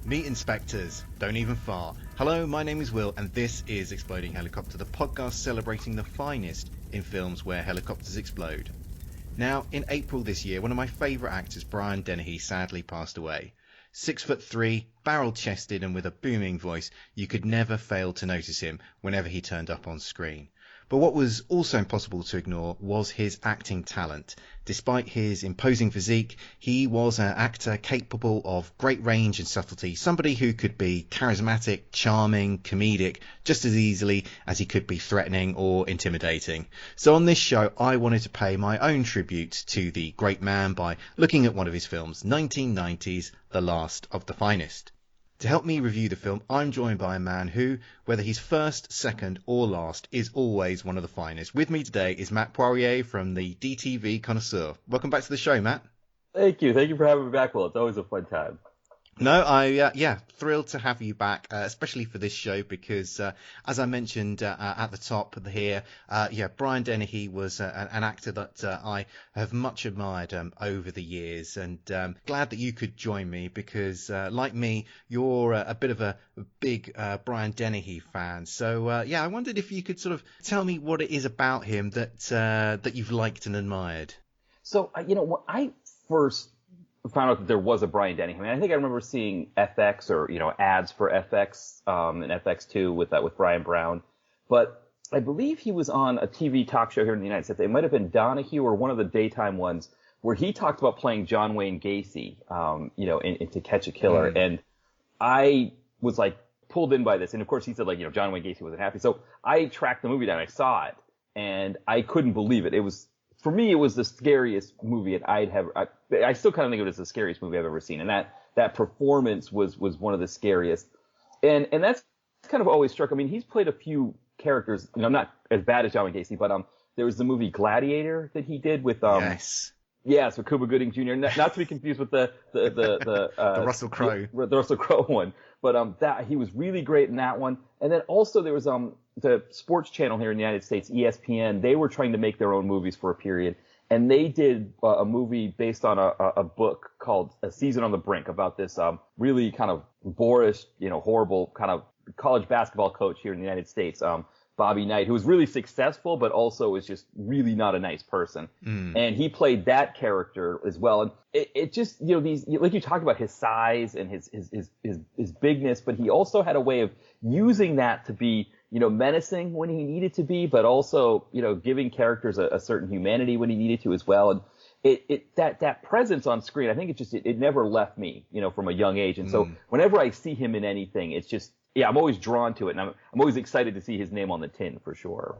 Meet inspectors, don't even fart. Hello, my name is Will, and this is Exploding Helicopter, the podcast celebrating the finest in films where helicopters explode. Now, in April this year, one of my favourite actors, Brian Dennehy, sadly passed away. 6'3", barrel-chested and with a booming voice, you could never fail to notice him whenever he turned up on screen. But what was also impossible to ignore was his acting talent. Despite his imposing physique, he was an actor capable of great range and subtlety, somebody who could be charismatic, charming, comedic, just as easily as he could be threatening or intimidating. So on this show, I wanted to pay my own tribute to the great man by looking at one of his films, 1990's The Last of the Finest. To help me review the film, I'm joined by a man who, whether he's first, second or last, is always one of the finest. With me today is Matt Poirier from the DTV Connoisseur. Welcome back to the show, Matt. Thank you. Thank you for having me back, Will. It's always a fun time. No, thrilled to have you back, especially for this show because, as I mentioned at the top here, Brian Dennehy was an actor that I have much admired over the years, and glad that you could join me because, like me, you're a bit of a big Brian Dennehy fan. So, I wondered if you could sort of tell me what it is about him that you've liked and admired. So, when I first found out that there was a Brian Dennehy. I think I remember seeing FX or, ads for FX, and FX2 with Brian Brown. But I believe he was on a TV talk show here in the United States. It might have been Donahue or one of the daytime ones where he talked about playing John Wayne Gacy, in To Catch a Killer. And I was like pulled in by this. And of course he said John Wayne Gacy wasn't happy. So I tracked the movie down. I saw it and I couldn't believe it. For me, it was the scariest movie I still kind of think of it as the scariest movie I've ever seen. And that performance was one of the scariest. And that's kind of always struck. I mean, he's played a few characters, not as bad as John Wayne Gacy, but there was the movie Gladiator that he did with Yes. Yeah, so Cuba Gooding Jr. Not to be confused with the Russell Crowe. The Russell Crowe one. But that he was really great in that one. And then also there was the sports channel here in the United States, ESPN. They were trying to make their own movies for a period, and they did a movie based on a book called A Season on the Brink about this really kind of boorish, horrible kind of college basketball coach here in the United States, Bobby Knight, who was really successful, but also was just really not a nice person. And he played that character as well. And it just, these, like you talked about his size and his bigness, but he also had a way of using that to be, menacing when he needed to be, but also, giving characters a certain humanity when he needed to as well. And that presence on screen, I think it never left me, from a young age. And so whenever I see him in anything, it's just, I'm always drawn to it, and I'm always excited to see his name on the tin for sure.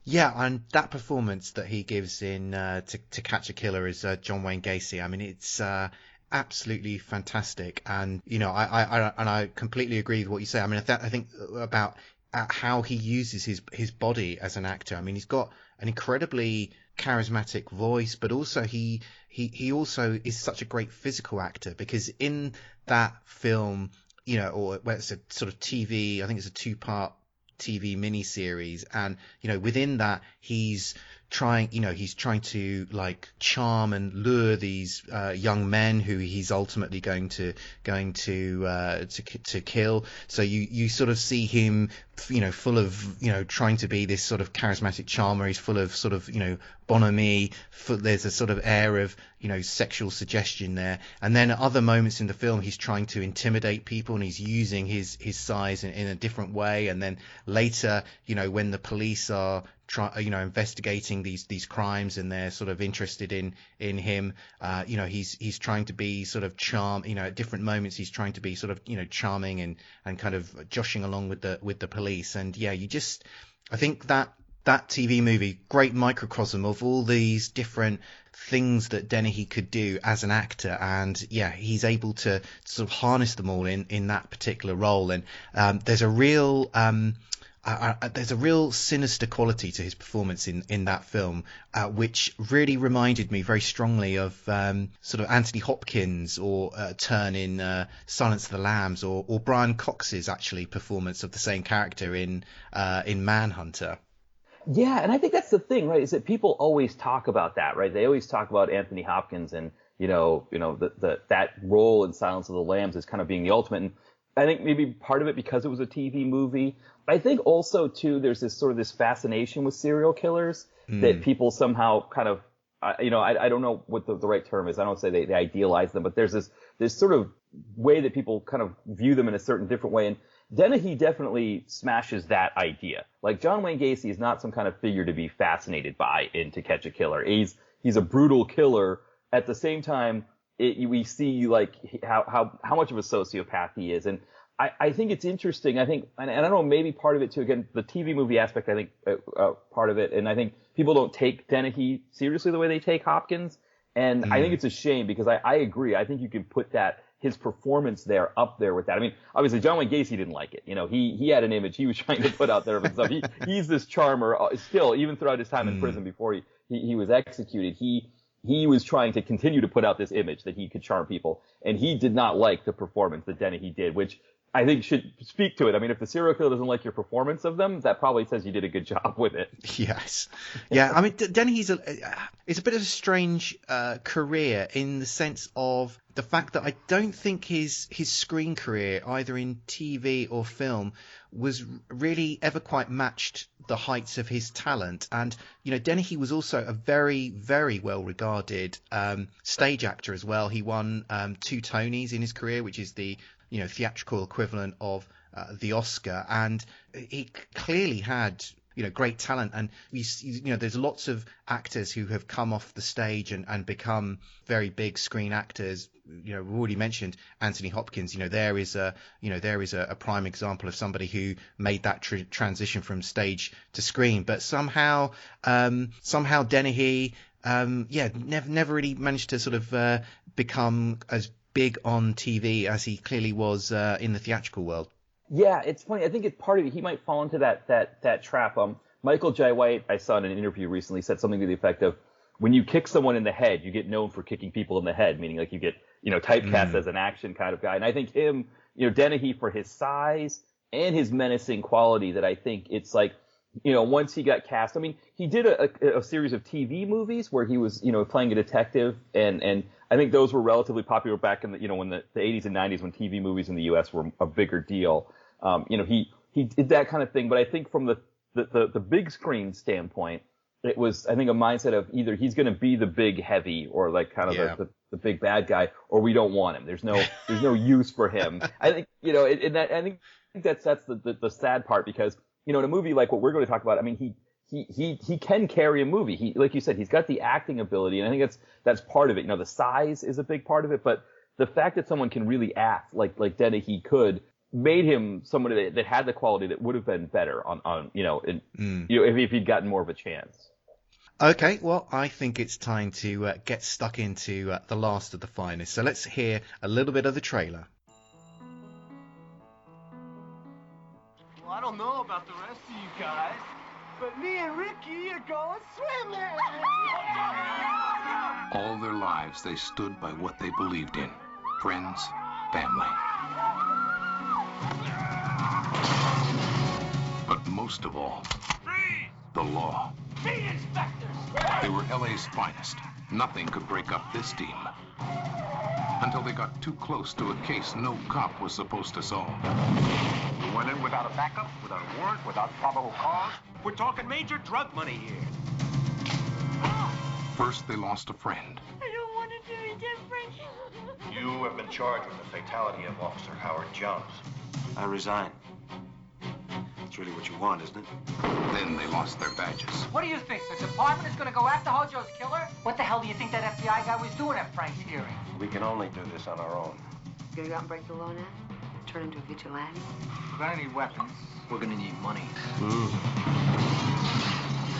Yeah, and that performance that he gives in To Catch a Killer as John Wayne Gacy, I mean, it's absolutely fantastic. And I completely agree with what you say. I mean, I think about how he uses his body as an actor. I mean, he's got an incredibly charismatic voice, but also he also is such a great physical actor because in that film, or where it's a sort of TV, I think it's a 2-part TV miniseries, and within that he's trying to like charm and lure these young men who he's ultimately going to kill. So you sort of see him full of trying to be this sort of charismatic charmer. He's full of sort of bonhomie. There's a sort of air of sexual suggestion there. And then at other moments in the film he's trying to intimidate people and he's using his size in a different way. And then later when the police are investigating these crimes and they're sort of interested in him, he's trying to be sort of at different moments he's trying to be sort of charming and kind of joshing along with the police. And I think that TV movie, great microcosm of all these different things that Dennehy could do as an actor, and he's able to sort of harness them all in that particular role. And there's a real sinister quality to his performance in that film, which really reminded me very strongly of sort of Anthony Hopkins or turn in Silence of the Lambs, or Brian Cox's actually performance of the same character in Manhunter. Yeah, and I think that's the thing, right, is that people always talk about that, right? They always talk about Anthony Hopkins and, that role in Silence of the Lambs is kind of being the ultimate. And I think maybe part of it because it was a TV movie. I think also too, there's this fascination with serial killers that people somehow kind of, I don't know what the right term is. I don't say they idealize them, but there's this sort of way that people kind of view them in a certain different way. And Dennehy definitely smashes that idea. Like, John Wayne Gacy is not some kind of figure to be fascinated by in To Catch a Killer. He's a brutal killer. At the same time, we see like how much of a sociopath he is. And I think it's interesting. I think, and I don't know, maybe part of it too, again, the TV movie aspect, I think, part of it. And I think people don't take Dennehy seriously the way they take Hopkins. And I think it's a shame because I agree. I think you can put his performance there up there with that. I mean, obviously John Wayne Gacy didn't like it. He had an image he was trying to put out there of himself. He's this charmer still, even throughout his time in prison before he was executed. He was trying to continue to put out this image that he could charm people, and he did not like the performance that Dennehy did, which I think should speak to it. I mean, if the serial killer doesn't like your performance of them, that probably says you did a good job with it. Yes. Yeah, I mean, Dennehy's it's a bit of a strange career in the sense of the fact that I don't think his screen career, either in TV or film, was really ever quite matched the heights of his talent. And, Dennehy was also a very, very well-regarded stage actor as well. He won 2 Tonys in his career, which is the theatrical equivalent of the Oscar, and he clearly had great talent. And there's lots of actors who have come off the stage and become very big screen actors. We've already mentioned Anthony Hopkins. There is a prime example of somebody who made that transition from stage to screen. But somehow Dennehy, never really managed to sort of become as big on TV as he clearly was in the theatrical world. Yeah, it's funny. I think it's part of it. He might fall into that trap. Michael Jai White, I saw in an interview recently, said something to the effect of, when you kick someone in the head, you get known for kicking people in the head, meaning like you get typecast as an action kind of guy. And I think him, Dennehy, for his size and his menacing quality, that I think it's like, once he got cast, I mean, he did a series of TV movies where he was, playing a detective, and I think those were relatively popular back in when the 80s and 90s, when TV movies in the U.S. were a bigger deal. He did that kind of thing, but I think from the big screen standpoint, it was, I think, a mindset of either he's going to be the big heavy or like kind of the big bad guy, or we don't want him. There's no use for him. I think, I think that's the sad part, because, in a movie like what we're going to talk about, I mean, he can carry a movie. He, like you said, he's got the acting ability, and I think that's part of it. The size is a big part of it, but the fact that someone can really act like Dennehy could made him somebody that had the quality that would have been better if he'd gotten more of a chance. Okay, well, I think it's time to get stuck into The Last of the Finest. So let's hear a little bit of the trailer. Well, I don't know about the rest of you guys, but me and Ricky are going swimming. All their lives, they stood by what they believed in. Friends, family. But most of all, the law. Be inspectors! They were LA's finest. Nothing could break up this team. Until they got too close to a case no cop was supposed to solve. We went in without a backup, without a warrant, without probable cause. We're talking major drug money here. First, they lost a friend. I don't want to do it different. You have been charged with the fatality of Officer Howard Jones. I resign. That's really what you want, isn't it? Then they lost their badges. What do you think? The department is going to go after Hojo's killer? What the hell do you think that FBI guy was doing at Frank's hearing? We can only do this on our own. You gonna go out and break the law now? Turn into a vigilante? We're going to need weapons. We're gonna need money.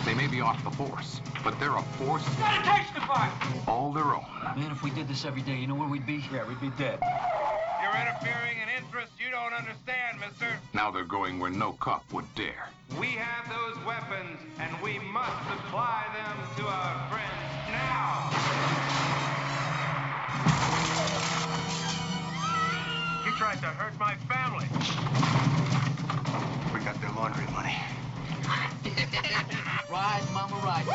They may be off the force, but they're a force Sanitation department! all their own. Man, if we did this every day, you know where we'd be? Yeah, we'd be dead. You're interfering in interests you don't understand, mister. Now they're going where no cop would dare. We have those weapons, and we must supply them to our friends now. You tried to hurt my family. We got their laundry money. Ride, mama, ride.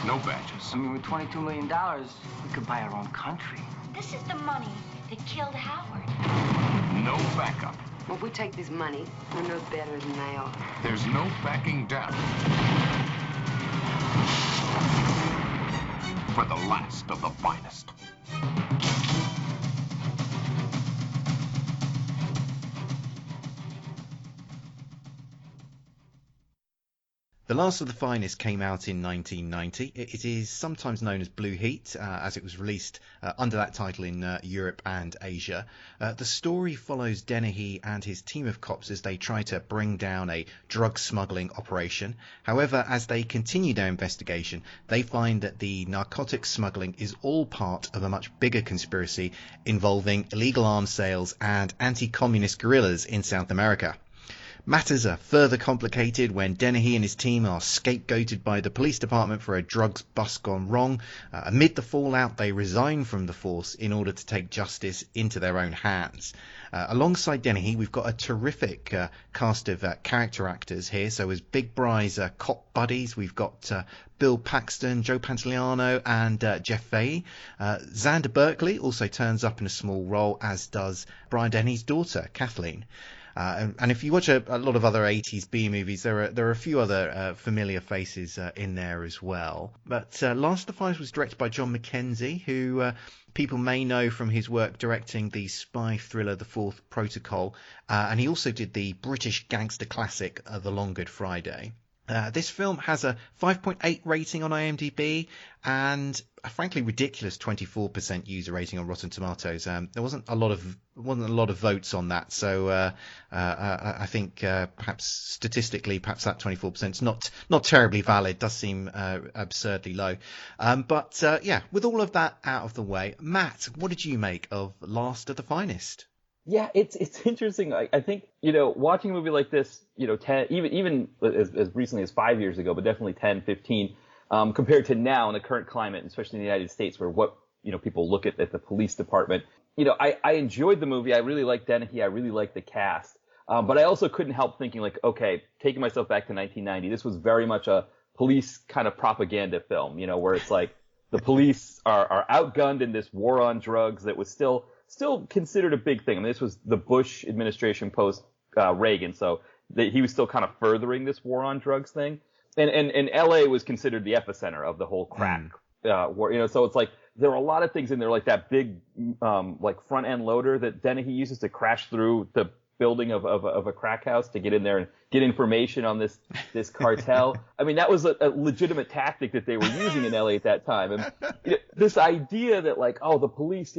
No badges. I mean, with $22 million, we could buy our own country. This is the money that killed Howard. No backup. Well, if we take this money, we're no better than they are. There's no backing down. For the last of the finest. The Last of the Finest came out in 1990. It is sometimes known as Blue Heat, as it was released under that title in Europe and Asia. The story follows Dennehy and his team of cops as they try to bring down a drug smuggling operation. However, as they continue their investigation, they find that the narcotics smuggling is all part of a much bigger conspiracy involving illegal arms sales and anti-communist guerrillas in South America. Matters are further complicated when Dennehy and his team are scapegoated by the police department for a drugs bust gone wrong. Amid the fallout, they resign from the force in order to take justice into their own hands. Alongside Dennehy, we've got a terrific cast of character actors here. So as Big Bry's cop buddies, we've got Bill Paxton, Joe Pantoliano and Jeff Fahey. Xander Berkeley also turns up in a small role, as does Brian Dennehy's daughter, Kathleen. And if you watch a lot of other 80s B movies, there are a few other familiar faces in there as well. But Last of the Finest was directed by John Mackenzie, who people may know from his work directing the spy thriller The Fourth Protocol. And he also did the British gangster classic The Long Good Friday. This film has a 5.8 rating on IMDb and a frankly ridiculous 24% user rating on Rotten Tomatoes. There wasn't a lot of votes on that, so I think perhaps statistically, perhaps that 24% is not terribly valid. Does seem absurdly low. But with all of that out of the way, Matt, what did you make of Last of the Finest? Yeah, it's interesting. I think, watching a movie like this, 10, even as recently as 5 years ago, but definitely 10, 15, compared to now in the current climate, especially in the United States, where people look at the police department. I enjoyed the movie. I really liked Dennehy. I really liked the cast. But I also couldn't help thinking, okay, taking myself back to 1990, this was very much a police kind of propaganda film, where it's like the police are outgunned in this war on drugs that was still considered a big thing. I mean, this was the Bush administration post Reagan, so he was still kind of furthering this war on drugs thing. And L.A. was considered the epicenter of the whole crack war. So it's like there are a lot of things in there, like that big like front end loader that Dennehy uses to crash through the building of a crack house to get in there and get information on this cartel. I mean, that was a legitimate tactic that they were using in L.A. at that time. And this idea that the police,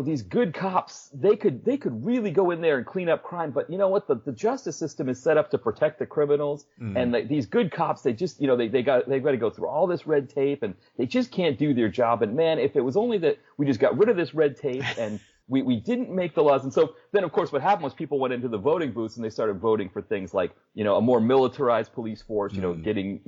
these good cops, they could really go in there and clean up crime. But you know what? The justice system is set up to protect the criminals. And these good cops, they just, they've got to go through all this red tape and they just can't do their job. And man, if it was only that we just got rid of this red tape and we didn't make the laws. And so then, of course, what happened was people went into the voting booths and they started voting for things like, a more militarized police force, getting,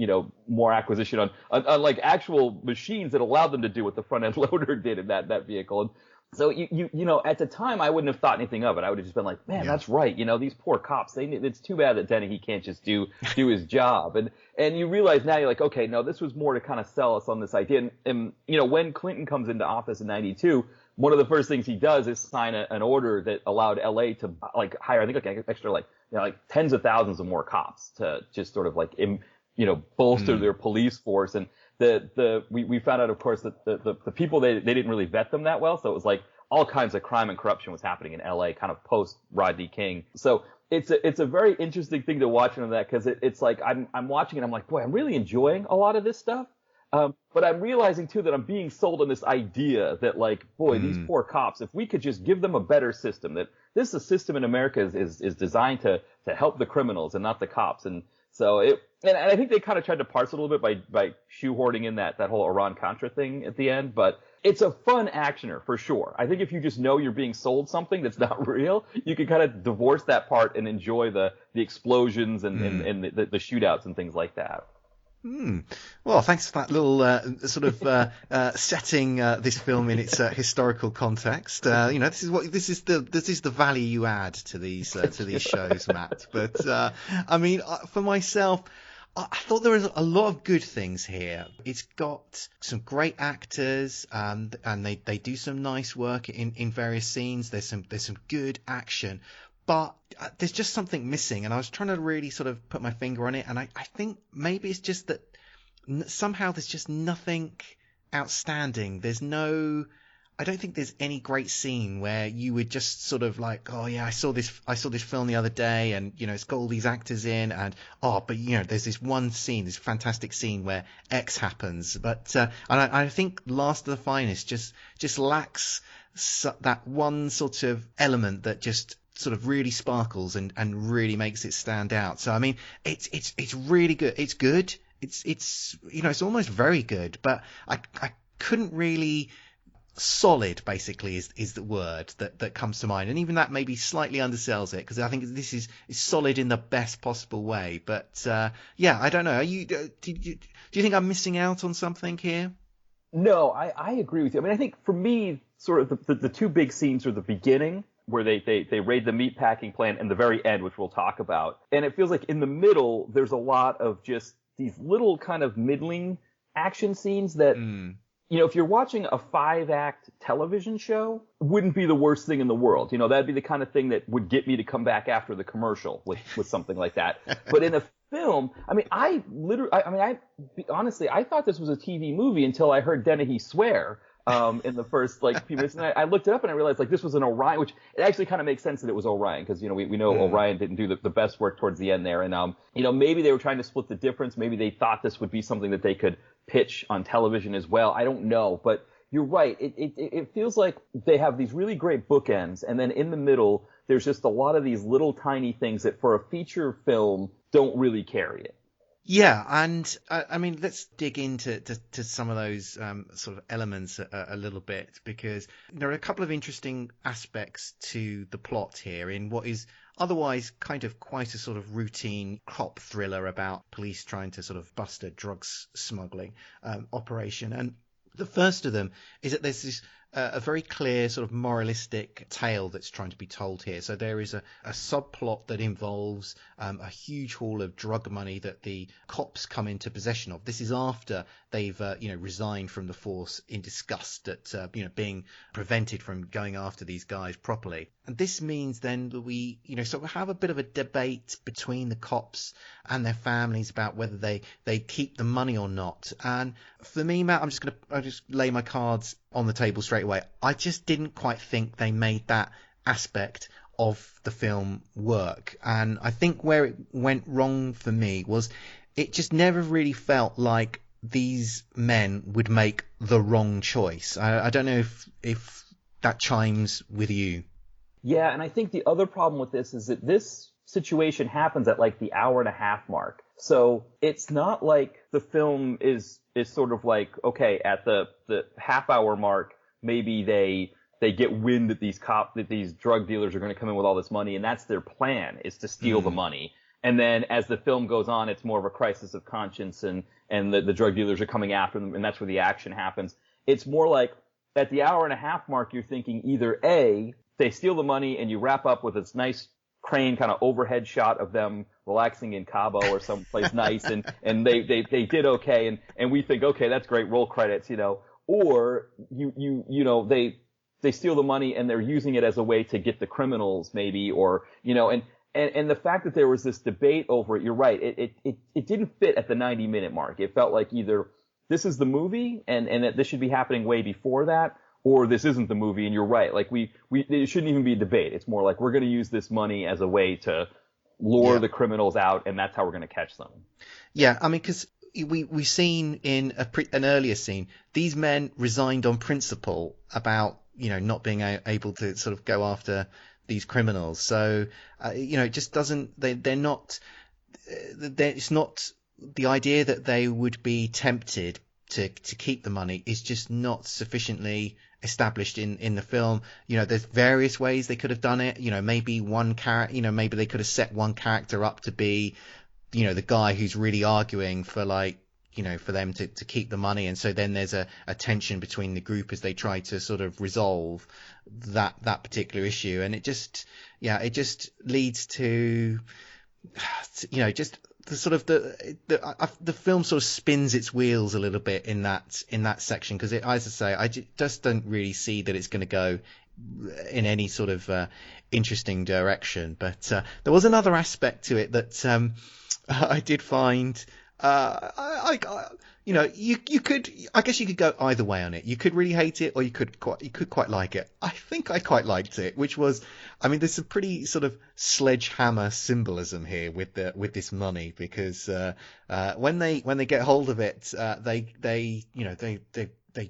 more acquisition on like actual machines that allowed them to do what the front end loader did in that vehicle. And so at the time I wouldn't have thought anything of it. I would have just been like, man, that's right. These poor cops, it's too bad that Dennehy can't just do his job. And you realize now you're like, okay, no, this was more to kind of sell us on this idea. And when Clinton comes into office in 92, one of the first things he does is sign an order that allowed L.A. to hire, I think extra tens of thousands of more cops to just sort of bolster their police force. And we found out, of course, that the people, they didn't really vet them that well. So it was like all kinds of crime and corruption was happening in L.A. kind of post Rodney King. So it's a very interesting thing to watch into that, because it's like I'm watching and I'm like, boy, I'm really enjoying a lot of this stuff. But I'm realizing too that I'm being sold on this idea that these poor cops, if we could just give them a better system, that this system in America is designed to help the criminals and not the cops. And so and I think they kind of tried to parse it a little bit by shoehorning in that whole Iran-Contra thing at the end. But it's a fun actioner for sure. I think if you just know you're being sold something that's not real, you can kind of divorce that part and enjoy the explosions and the shootouts and things like that. Well, thanks for that little setting this film in its historical context. This is the value you add to these shows, Matt. But I mean, for myself, I thought there was a lot of good things here. It's got some great actors, and they do some nice work in various scenes. There's some good action, but there's just something missing. And I was trying to really sort of put my finger on it, and I think maybe it's just that somehow there's just nothing outstanding. I don't think there's any great scene where you would just sort of like, oh yeah, I saw this film the other day, and it's got all these actors in, and but there's this one scene, this fantastic scene where X happens. But and I think Last of the Finest just lacks that one sort of element that just sort of really sparkles and really makes it stand out. So I mean, it's really good. It's good. It's it's almost very good, but I couldn't really. Solid basically is the word that comes to mind, and even that maybe slightly undersells it, because I think this is solid in the best possible way. But I don't know. Do you think I'm missing out on something here? No, I agree with you. I mean, I think for me, sort of the two big scenes are the beginning, where they raid the meatpacking plant, and the very end, which we'll talk about. And it feels like in the middle there's a lot of just these little kind of middling action scenes that if you're watching a 5-act television show, wouldn't be the worst thing in the world. That'd be the kind of thing that would get me to come back after the commercial with something like that. But in a film, I mean, honestly, I thought this was a TV movie until I heard Dennehy swear in the first few minutes. And I looked it up and I realized this was an Orion, which it actually kind of makes sense that it was Orion, because we know Orion didn't do the best work towards the end there. And maybe they were trying to split the difference. Maybe they thought this would be something that they could pitch on television as well. I don't know, but you're right. It feels like they have these really great bookends, and then in the middle there's just a lot of these little tiny things that for a feature film don't really carry it. Yeah, and I mean, let's dig into some of those sort of elements a little bit, because there are a couple of interesting aspects to the plot here in what is otherwise kind of quite a sort of routine cop thriller about police trying to sort of bust a drugs smuggling operation. And the first of them is that there's this a very clear sort of moralistic tale that's trying to be told here. So there is a subplot that involves a huge haul of drug money that the cops come into possession of. This is after they've resigned from the force in disgust at being prevented from going after these guys properly. And this means then that we sort of have a bit of a debate between the cops and their families about whether they keep the money or not. And for me, Matt, I'll just lay my cards on the table straight away. I just didn't quite think they made that aspect of the film work. And I think where it went wrong for me was it just never really felt like these men would make the wrong choice. I don't know if that chimes with you. Yeah, and I think the other problem with this is that this situation happens at the hour-and-a-half mark. So it's not like the film is sort of like, okay, at the half-hour mark, maybe they get wind that these drug dealers are going to come in with all this money, and that's their plan, is to steal the money. And then as the film goes on, it's more of a crisis of conscience, and the drug dealers are coming after them, and that's where the action happens. It's more like at the hour-and-a-half mark, you're thinking either A, they steal the money and you wrap up with this nice crane kind of overhead shot of them relaxing in Cabo or someplace nice, and they did okay, and we think, okay, that's great, roll credits, or they steal the money and they're using it as a way to get the criminals maybe, or and the fact that there was this debate over it, you're right, it didn't fit at the 90-minute mark. It felt like either this is the movie and that this should be happening way before that, or this isn't the movie, and you're right. It shouldn't even be a debate. It's more like we're going to use this money as a way to lure the criminals out, and that's how we're going to catch them. Yeah, I mean, because we've seen in an earlier scene, these men resigned on principle about not being able to sort of go after these criminals. So it just doesn't. They're not. It's not the idea that they would be tempted to keep the money is just not sufficiently established in the film. There's various ways they could have done it. Maybe one character, maybe they could have set one character up to be, the guy who's really arguing for for them to keep the money. And so then there's a tension between the group as they try to sort of resolve that particular issue. And it just leads to, just the film sort of spins its wheels a little bit in that section, because as I say, I just don't really see that it's going to go in any sort of interesting direction. But there was another aspect to it that I did find. You could, I guess you could go either way on it. You could really hate it, or you could quite like it. I think I quite liked it, which was, I mean, there's some pretty sort of sledgehammer symbolism here with this money, because when they get hold of it, they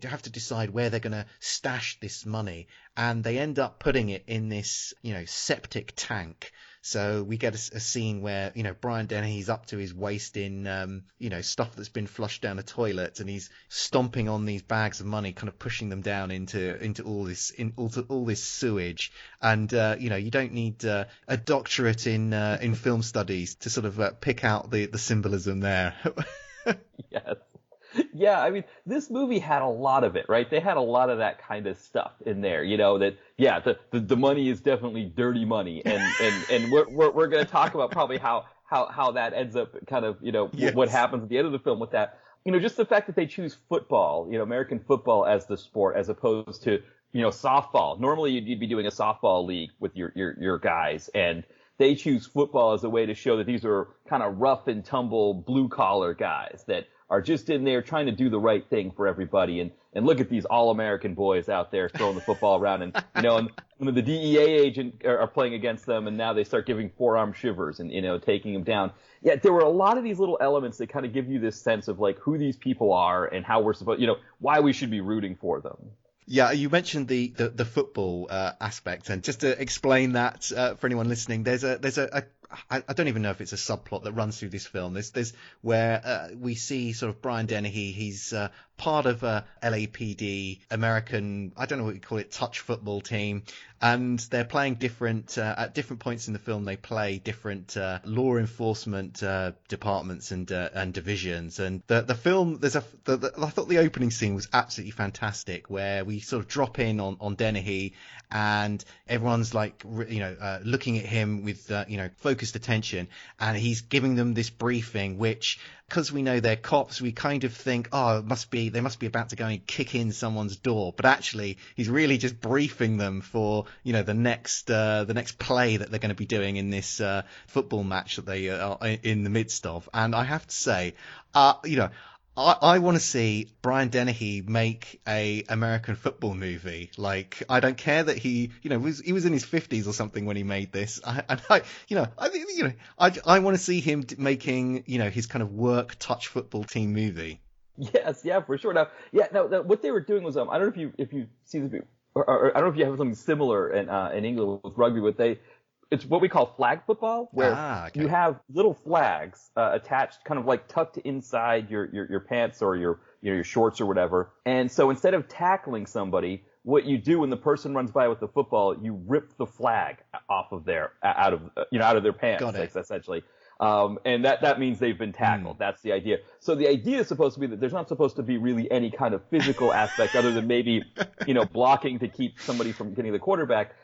have to decide where they're going to stash this money, and they end up putting it in this, septic tank. So we get a scene where, Brian Dennehy's up to his waist in, stuff that's been flushed down a toilet, and he's stomping on these bags of money, kind of pushing them down into all this sewage. And, you don't need a doctorate in film studies to sort of pick out the symbolism there. Yes. Yeah, I mean, this movie had a lot of it, right? They had a lot of that kind of stuff in there, the money is definitely dirty money, and we're going to talk about probably how that ends up kind of, yes. What happens at the end of the film with that. Just the fact that they choose football, American football as the sport, as opposed to, softball. Normally you'd be doing a softball league with your guys, and they choose football as a way to show that these are kind of rough and tumble blue collar guys that are just in there trying to do the right thing for everybody. And look at these all-American boys out there throwing the football around. And, and the DEA agent are playing against them, and now they start giving forearm shivers and, taking them down. Yeah, there were a lot of these little elements that kind of give you this sense of, like, who these people are and how we're supposed, why we should be rooting for them. Yeah, you mentioned the football aspect, and just to explain that for anyone listening, there's a I don't even know if it's a subplot that runs through this film. There's where we see sort of Brian Dennehy. He's part of a L.A.P.D. American, I don't know what you call it, touch football team, and they're playing different at different points in the film. They play different law enforcement departments and divisions. And the film, I thought the opening scene was absolutely fantastic, where we sort of drop in on Dennehy, and everyone's like looking at him with focused attention, and he's giving them this briefing, which, because we know they're cops, we kind of think, they must be about to go and kick in someone's door. But actually, he's really just briefing them for, the next play that they're going to be doing in this football match that they are in the midst of. And I have to say, I want to see Brian Dennehy make a American football movie. Like, I don't care that he was in his 50s or something when he made this. I want to see him making, his kind of work touch football team movie. Yes, yeah, for sure. Now, what they were doing was, I don't know if you see this, or I don't know if you have something similar in England with rugby, but it's what we call flag football, where you have little flags attached, kind of like tucked inside your pants or your shorts or whatever. And so instead of tackling somebody, what you do when the person runs by with the football, you rip the flag off of out of their pants, essentially. And that means they've been tackled. That's the idea. So the idea is supposed to be that there's not supposed to be really any kind of physical aspect other than maybe, blocking to keep somebody from getting the quarterback.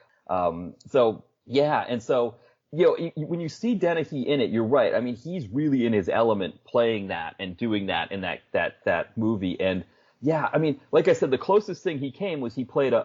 Yeah, and so, when you see Dennehy in it, you're right. I mean, he's really in his element playing that and doing that in that movie. And yeah, I mean, like I said, the closest thing he came was he played a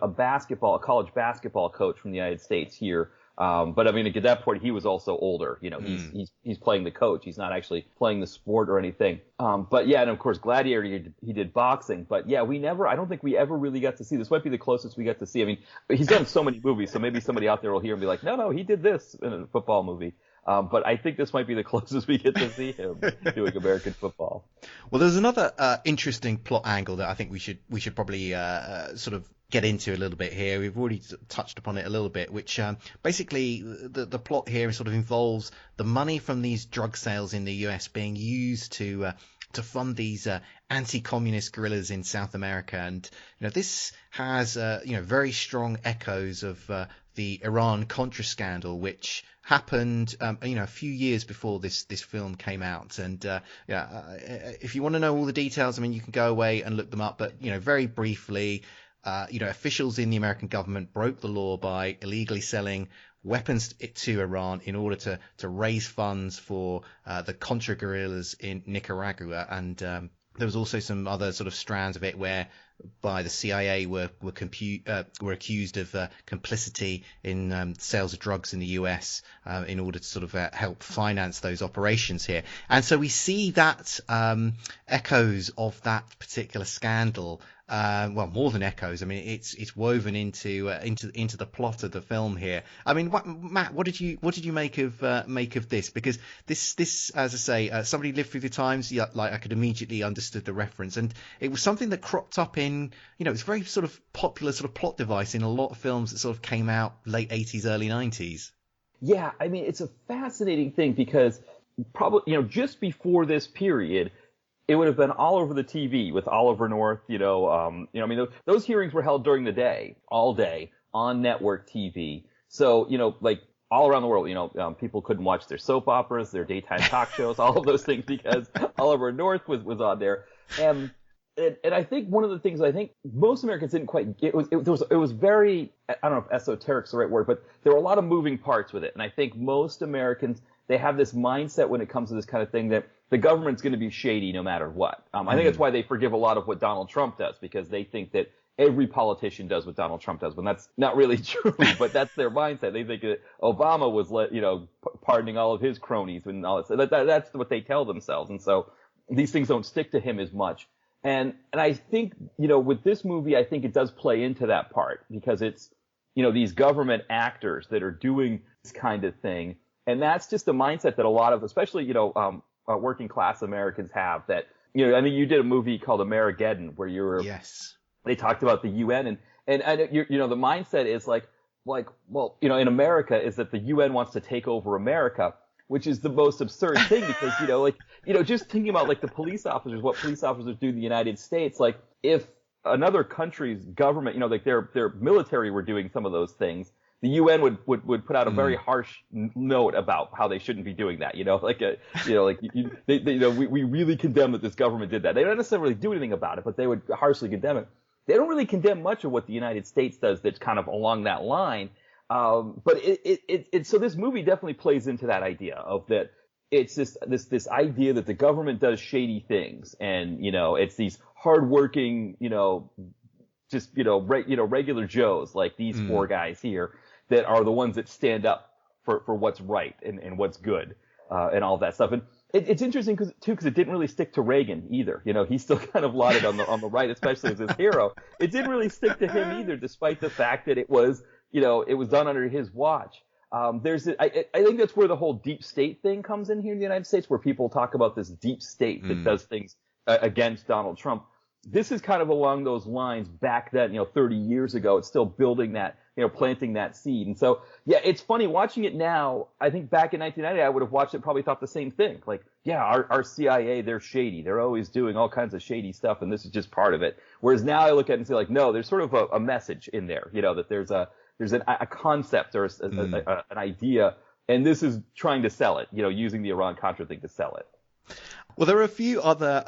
college basketball coach from the United States here. But I mean, at that point, he was also older. He's playing the coach. He's not actually playing the sport or anything. But yeah, and of course, Gladiator, he did boxing. But yeah, I don't think we ever really got to see. This might be the closest we got to see. I mean, he's done so many movies, so maybe somebody out there will hear and be like, no, he did this in a football movie. But I think this might be the closest we get to see him doing American football. Well, there's another interesting plot angle that I think we should probably sort of get into a little bit here. We've already touched upon it a little bit, which basically the plot here sort of involves the money from these drug sales in the US being used to fund these anti-communist guerrillas in South America. And this has very strong echoes of the Iran-Contra scandal, which happened a few years before this film came out. And if you want to know all the details, I mean, you can go away and look them up, but very briefly, officials in the American government broke the law by illegally selling weapons to Iran in order to raise funds for the Contra guerrillas in Nicaragua. And there was also some other sort of strands of it where by the CIA were accused of complicity in sales of drugs in the US in order to sort of help finance those operations here. And so we see that echoes of that particular scandal. Well, more than echoes. I mean, it's woven into the plot of the film here. I mean, Matt, what did you make of this? Because this, as I say, somebody lived through the times. Yeah, like I could immediately understood the reference, and it was something that cropped up in, it's very sort of popular sort of plot device in a lot of films that sort of came out late 80s, early 90s. Yeah, I mean, it's a fascinating thing because probably, just before this period, it would have been all over the TV with Oliver North, I mean, those hearings were held during the day, all day, on network TV. So, like all around the world, people couldn't watch their soap operas, their daytime talk shows, all of those things because Oliver North was on there. And I think one of the things I think most Americans didn't quite get it was very, I don't know if esoteric's the right word, but there were a lot of moving parts with it. And I think most Americans, they have this mindset when it comes to this kind of thing that the government's going to be shady no matter what. I think that's why they forgive a lot of what Donald Trump does, because they think that every politician does what Donald Trump does, when that's not really true, but that's their mindset. They think that Obama was, pardoning all of his cronies and all that. So that's what they tell themselves. And so these things don't stick to him as much. And I think, with this movie, I think it does play into that part because it's, these government actors that are doing this kind of thing. And that's just a mindset that a lot of, especially, working class Americans have that, I mean, you did a movie called Amerigeddon where you were, yes, they talked about the UN and the mindset is like, well, in America is that the UN wants to take over America, which is the most absurd thing because, just thinking about like the police officers, what police officers do in the United States, like if another country's government, like their military were doing some of those things, the UN would put out a very harsh note about how they shouldn't be doing that. We really condemn that this government did that. They don't necessarily do anything about it, but they would harshly condemn it. They don't really condemn much of what the United States does that's kind of along that line. But so this movie definitely plays into that idea of that it's this idea that the government does shady things, and it's these hardworking, regular Joes like these four guys here that are the ones that stand up for what's right and what's good, and all that stuff. And it's interesting because it didn't really stick to Reagan either. He's still kind of lauded on the right, especially as his hero. It didn't really stick to him either, despite the fact that it was done under his watch. I think that's where the whole deep state thing comes in here in the United States, where people talk about this deep state that does things against Donald Trump. This is kind of along those lines back then, 30 years ago. It's still building that, planting that seed. And so, yeah, it's funny watching it now. I think back in 1990, I would have watched it, probably thought the same thing. Like, yeah, our CIA, they're shady. They're always doing all kinds of shady stuff, and this is just part of it. Whereas now I look at it and say, like, no, there's sort of a message in there, that there's a concept or an idea, and this is trying to sell it, using the Iran-Contra thing to sell it. Well, there are a few other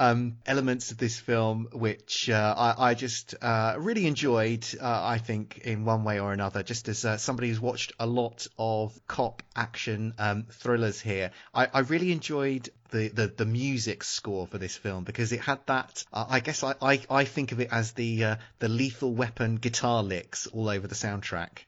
elements of this film which I just really enjoyed, I think, in one way or another, just as somebody who's watched a lot of cop action thrillers here. I really enjoyed the music score for this film because it had that, I guess I think of it as the Lethal Weapon guitar licks all over the soundtrack.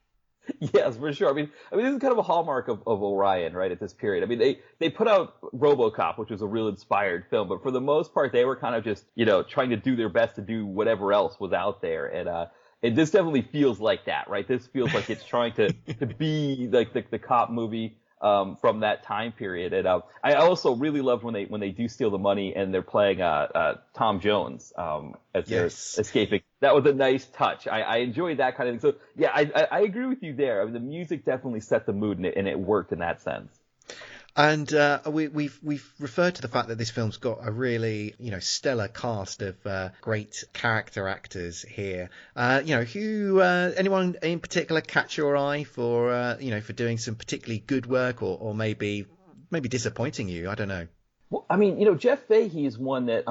Yes, for sure. I mean, this is kind of a hallmark of Orion, right, at this period. I mean, they put out RoboCop, which was a real inspired film, but for the most part, they were kind of just, trying to do their best to do whatever else was out there. And this definitely feels like that, right? This feels like it's trying to be like the cop movie from that time period. And I also really loved when they do steal the money and they're playing Tom Jones as they're escaping. That was a nice touch. I enjoyed that kind of thing. So yeah, I agree with you there. I mean, the music definitely set the mood and it worked in that sense. And we've referred to the fact that this film's got a really stellar cast of great character actors here. Who anyone in particular catch your eye for for doing some particularly good work or maybe disappointing you? I don't know. Well, I mean, Jeff Fahey is one that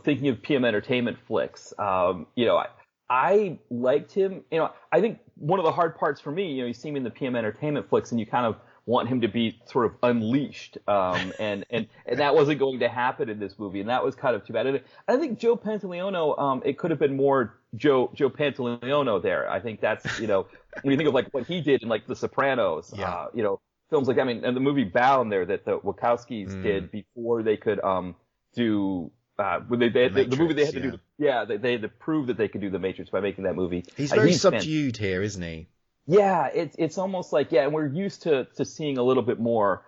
thinking of PM Entertainment flicks, I liked him. I think one of the hard parts for me, you see him in the PM Entertainment flicks, and you kind of want him to be sort of unleashed, and that wasn't going to happen in this movie, and that was kind of too bad. And I think Joe Pantoliano, it could have been more Joe Pantoliano there. I think that's, when you think of like what he did in like The Sopranos, films like, and the movie Bound there that the Wachowskis did before they could do. The movie they had to do, they had to prove that they could do The Matrix by making that movie. He's very subdued here, isn't he? Yeah, it's almost like, and we're used to seeing a little bit more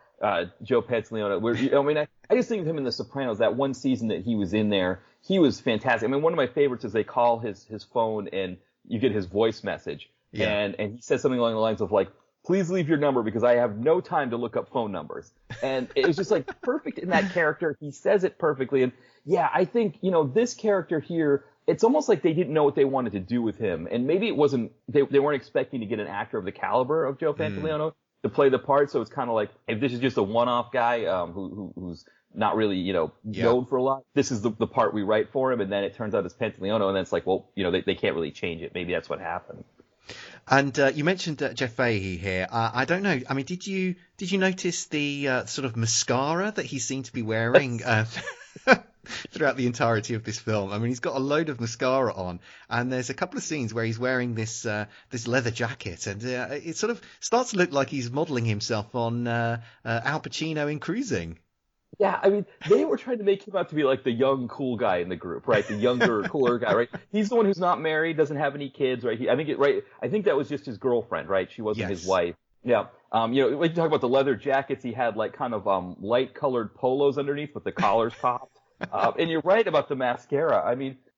Joe Pantoliano. I just think of him in The Sopranos. That one season that he was in there, he was fantastic. One of my favorites is they call his phone and you get his voice message, and he says something along the lines of like, "Please leave your number because I have no time to look up phone numbers." And it was just like perfect in that character. He says it perfectly. And yeah, I think, this character here, it's almost like they didn't know what they wanted to do with him. And maybe it wasn't, they weren't expecting to get an actor of the caliber of Joe Pantoliano to play the part. So it's kind of like, if this is just a one-off guy, who's not really, known for a lot, this is the part we write for him. And then it turns out it's Pantoliano. And then it's like, well, they can't really change it. Maybe that's what happened. And you mentioned Jeff Fahey here. I don't know. Did you notice the sort of mascara that he seemed to be wearing throughout the entirety of this film? He's got a load of mascara on, and there's a couple of scenes where he's wearing this leather jacket, and it sort of starts to look like he's modelling himself on Al Pacino in Cruising. Yeah, they were trying to make him out to be like the young, cool guy in the group, right? The younger, cooler guy, right? He's the one who's not married, doesn't have any kids, right? I think that was just his girlfriend, right? She wasn't his wife. Yeah. When you talk about the leather jackets, he had like kind of light-colored polos underneath with the collars popped. And you're right about the mascara.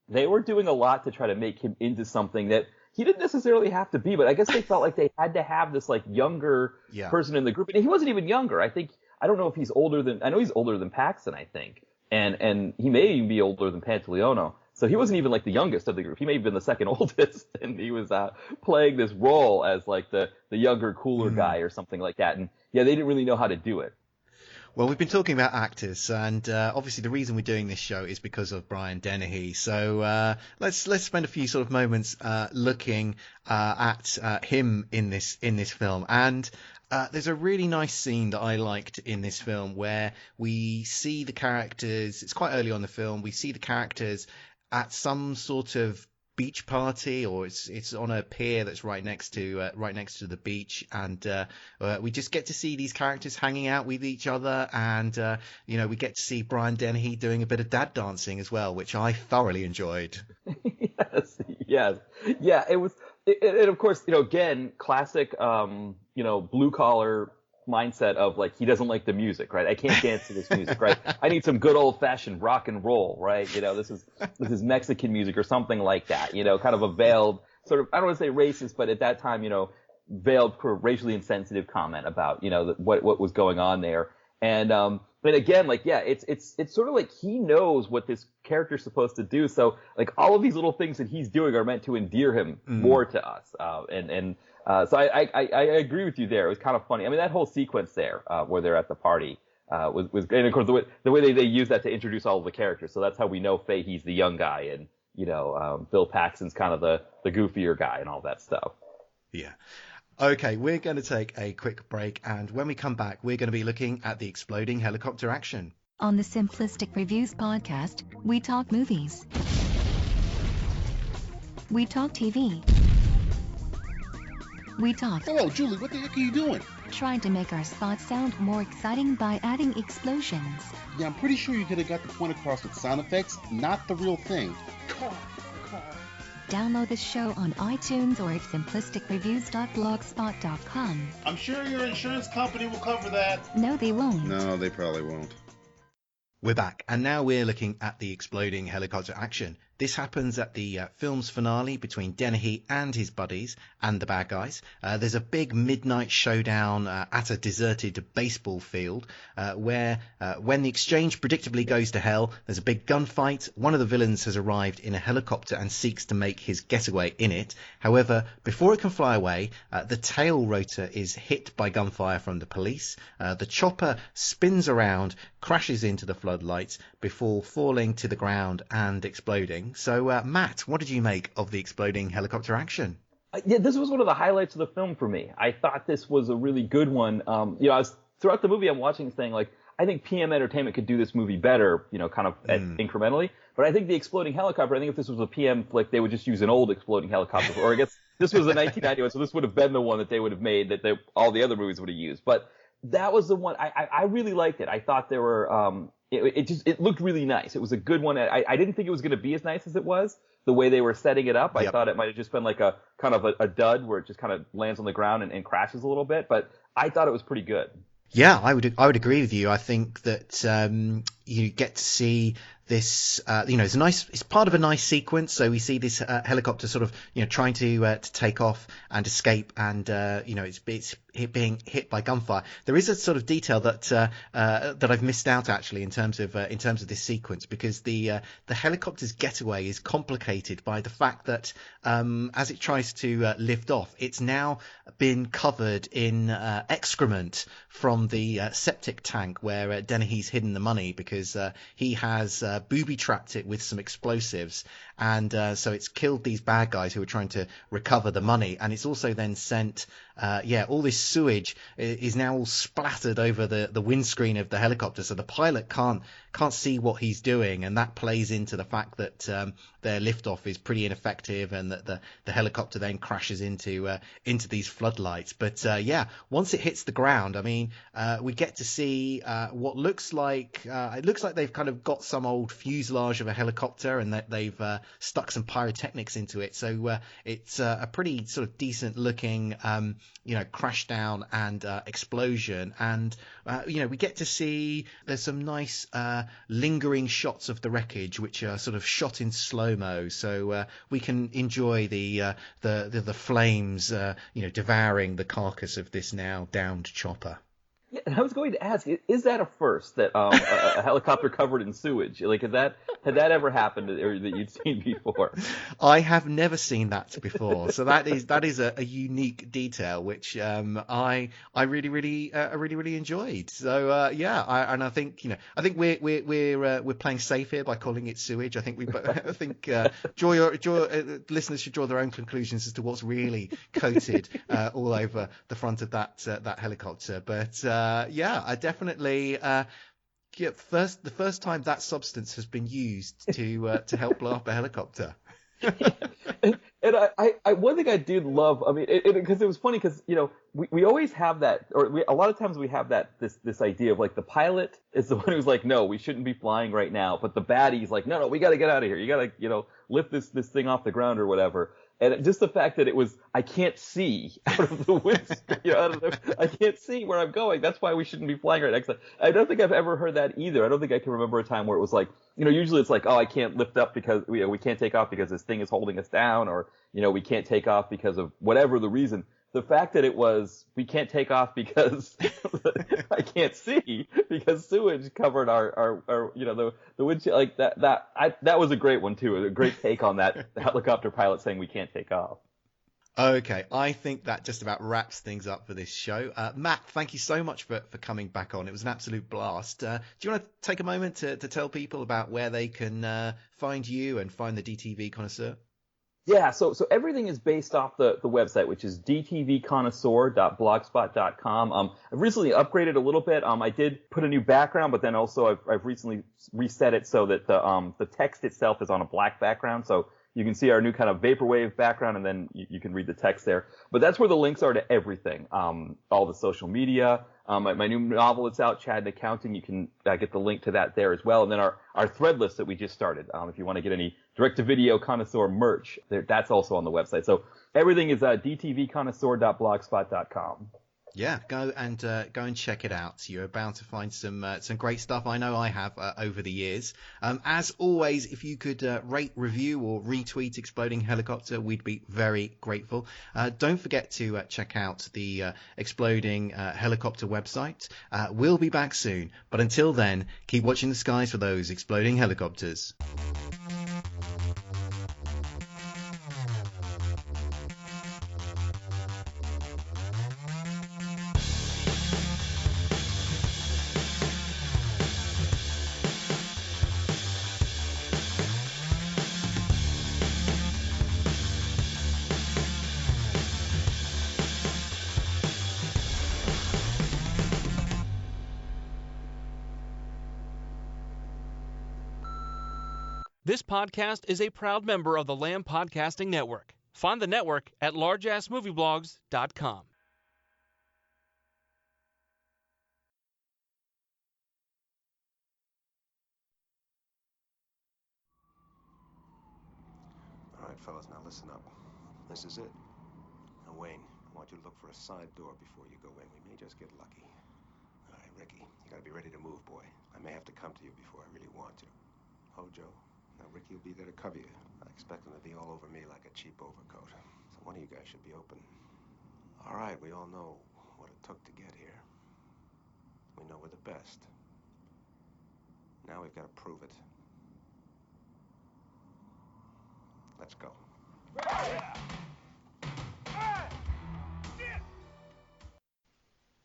They were doing a lot to try to make him into something that he didn't necessarily have to be, but I guess they felt like they had to have this like younger person in the group. And he wasn't even younger. I don't know if he's older than, I know he's older than Paxton, I think. And he may even be older than Pantoliano. So he wasn't even like the youngest of the group. He may have been the second oldest, and he was playing this role as like the younger, cooler guy or something like that. And they didn't really know how to do it. Well, we've been talking about actors, and obviously the reason we're doing this show is because of Brian Dennehy. So let's spend a few sort of moments looking at him in this film. And there's a really nice scene that I liked in this film where we see the characters. It's quite early on in the film. We see the characters at some sort of beach party, or it's on a pier that's right next to the beach, and we just get to see these characters hanging out with each other, and we get to see Brian Dennehy doing a bit of dad dancing as well, which I thoroughly enjoyed. yes, it was, and of course, again, classic, blue collar mindset of like, he doesn't like the music, right? I can't dance to this music, right? I need some good old fashioned rock and roll, right? This is Mexican music or something like that, kind of a veiled sort of, I don't want to say racist, but at that time, veiled racially insensitive comment about, what was going on there. And, but again, like, it's sort of like he knows what this character's supposed to do. So like all of these little things that he's doing are meant to endear him more to us. So I agree with you there. It was kind of funny. that whole sequence there, where they're at the party, was, and of course the way they use that to introduce all of the characters. So that's how we know Fahey's the young guy, and Bill Paxton's kind of the goofier guy and all that stuff. Yeah. Okay, we're going to take a quick break, and when we come back, we're going to be looking at the exploding helicopter action. On the Simplistic Reviews podcast, we talk movies. We talk TV. We talk. Hello, Julie, what the heck are you doing? Trying to make our spots sound more exciting by adding explosions. Yeah, I'm pretty sure you could have got the point across with sound effects, not the real thing. Download the show on iTunes or at simplisticreviews.blogspot.com. I'm sure your insurance company will cover that. No, they won't. No, they probably won't. We're back, and now we're looking at the exploding helicopter action. This happens at the film's finale between Dennehy and his buddies and the bad guys. There's a big midnight showdown at a deserted baseball field where when the exchange predictably goes to hell, there's a big gunfight. One of the villains has arrived in a helicopter and seeks to make his getaway in it. However, before it can fly away, the tail rotor is hit by gunfire from the police. The chopper spins around, crashes into the floodlights before falling to the ground and exploding. So, Matt, what did you make of the exploding helicopter action? Yeah, this was one of the highlights of the film for me. I thought this was a really good one. I was throughout the movie I'm watching saying, like, I think PM Entertainment could do this movie better, kind of incrementally. But I think the exploding helicopter, I think if this was a PM flick, they would just use an old exploding helicopter. Or I guess this was a 1991, so this would have been the one that they would have made that all the other movies would have used. But that was the one I really liked it. I thought there were it looked really nice. It was a good one. I didn't think it was going to be as nice as it was the way they were setting it up. I thought it might have just been like a kind of a dud where it just kind of lands on the ground and crashes a little bit. But I thought it was pretty good. Yeah, I would agree with you. I think that you get to see this, it's part of a nice sequence. So we see this helicopter sort of, trying to take off and escape, and it's being hit by gunfire. There is a sort of detail that I've missed out actually in terms of this sequence, because the helicopter's getaway is complicated by the fact that as it tries to lift off, it's now been covered in excrement from the septic tank where Dennehy's hidden the money, because he has booby-trapped it with some explosives, and so it's killed these bad guys who are trying to recover the money, and it's also then sent all this sewage is now all splattered over the windscreen of the helicopter, so the pilot can't see what he's doing, and that plays into the fact that their liftoff is pretty ineffective, and that the helicopter then crashes into these floodlights. But once it hits the ground, I mean, we get to see what looks like they've kind of got some old fuselage of a helicopter, and that they've stuck some pyrotechnics into it. So it's a pretty sort of decent looking crash down and explosion, and we get to see there's some nice lingering shots of the wreckage, which are sort of shot in slow-mo, so we can enjoy the flames devouring the carcass of this now downed chopper. Yeah, and I was going to ask, is that a first, that a helicopter covered in sewage? Like, had that ever happened, or that you'd seen before? I have never seen that before, so that is a unique detail which I really enjoyed. So I think we're playing safe here by calling it sewage. I think listeners should draw their own conclusions as to what's really coated all over the front of that helicopter. But I definitely the first time that substance has been used to help blow up a helicopter. And I one thing I did love, I mean, because it was funny, because we always have that, or a lot of times we have this idea of, like, the pilot is the one who's like, no, we shouldn't be flying right now, but the baddie's like, no, we got to get out of here. You got to lift this thing off the ground or whatever. And just the fact that it was, I can't see out of the windscreen, I can't see where I'm going. That's why we shouldn't be flying right now. I don't think I've ever heard that either. I don't think I can remember a time where it was like, usually it's like, oh, I can't lift up because we can't take off because this thing is holding us down, or, we can't take off because of whatever the reason. The fact that it was, we can't take off because I can't see because sewage covered our the windshield, like that was a great one too. A great take on that helicopter pilot saying we can't take off. Okay, I think that just about wraps things up for this show. Matt, thank you so much for coming back on. It was an absolute blast. Do you want to take a moment to tell people about where they can find you and find the DTV Connoisseur? Yeah, so everything is based off the website, which is dtvconnoisseur.blogspot.com. I've recently upgraded a little bit. I did put a new background, but then also I've recently reset it so that the text itself is on a black background. So you can see our new kind of vaporwave background, and then you can read the text there. But that's where the links are to everything. All the social media, my new novel that's out, Chad in Accounting, you can get the link to that there as well. And then our thread list that we just started. If you want to get any direct-to-video connoisseur merch, that's also on the website. So everything is dtvconnoisseur.blogspot.com. Yeah, go and check it out. You're bound to find some great stuff. I know I have over the years. As always, if you could rate, review, or retweet Exploding Helicopter, we'd be very grateful. Don't forget to check out the Exploding Helicopter website. We'll be back soon, but until then, keep watching the skies for those exploding helicopters. This podcast is a proud member of the Lamb Podcasting Network. Find the network at largeassmovieblogs.com. All right, fellas, now listen up. This is it. Now, Wayne, I want you to look for a side door before you go in. We may just get lucky. All right, Ricky, you gotta be ready to move, boy. I may have to come to you before I really want to. Hojo, now Ricky will be there to cover you. I expect him to be all over me like a cheap overcoat. So one of you guys should be open. All right, we all know what it took to get here. We know we're the best. Now we've got to prove it. Let's go.